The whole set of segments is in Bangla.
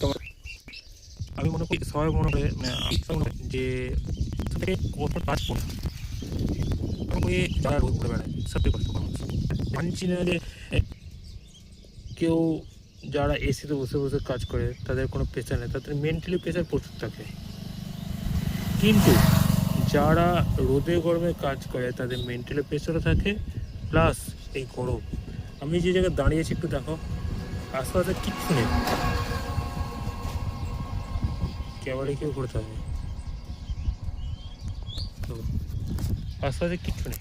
তোমার আমি মনে করি সবাই মনে করে যে থেকে কত কাজ করে যারা রোদ করে বেড়ায় সত্যি কষ্ট মানুষ মানছি না যে কেউ যারা এসিতে বসে বসে কাজ করে তাদের কোনো প্রেশার নেই, তাদের মেন্টালি প্রেশার প্রচুর থাকে। কিন্তু যারা রোদে গরমে কাজ করে তাদের মেন্টালি প্রেশারও থাকে, প্লাস এই গরম। আমি যে জায়গায় দাঁড়িয়েছি একটু দেখো, আশেপাশে কিচ্ছু নেই, ক্যামেরা কেউ করতে হবে তো আশেপাশে কিচ্ছু নেই,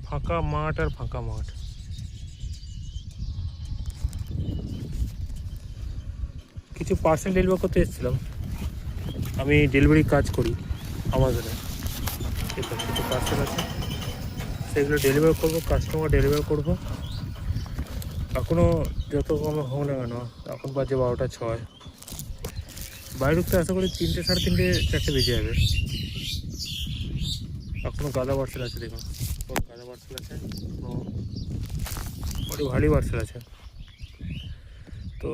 ফাঁকা মাঠ আর ফাঁকা মাঠ। কিছু পার্সেল ডেলিভারি করতে এসেছিলাম, আমি ডেলিভারি কাজ করি আমাজনে, ঠিক আছে, কিছু পার্সেল আছে সেগুলো ডেলিভার করবো, কাস্টমার ডেলিভার করবো। এখনও যত কম হোক না কেন, এখন বাজে 12টা 6, বাইরে ঢুকতে আশা করি 3টে সাড়ে 3টে 4টে বেজে যাবে। এখনও গাদা পার্সেল আছে, দেখুন গাদা পার্সেল আছে, অনেক ভারী পার্সেল আছে। তো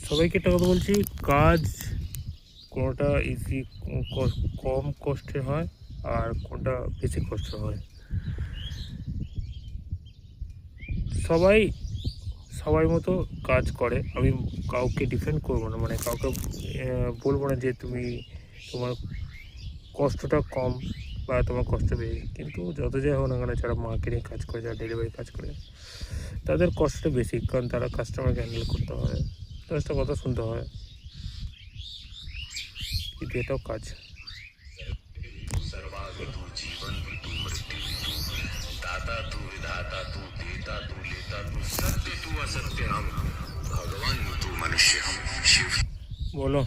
সবাইকে একটা কথা বলছি, কাজ কোনোটা ইজি কম কষ্টে হয় আর কোনটা বেশি কষ্ট হয়। সবাই সবাই মতো কাজ করে, আমি কাউকে ডিফেন্ড করবো না, মানে কাউকে বলবো না যে তুমি তোমার কষ্টটা কম বা তোমার কষ্ট বেশি। কিন্তু যত যাই হোক না কেন, যারা মার্কেটিং কাজ করে, যারা ডেলিভারি কাজ করে, তাদের কষ্টটা বেশি, কারণ তারা কাস্টমারকে হ্যান্ডেল করতে হয়, দশটা কথা শুনতে হয়, কিন্তু এটাও কাজ। बोलो।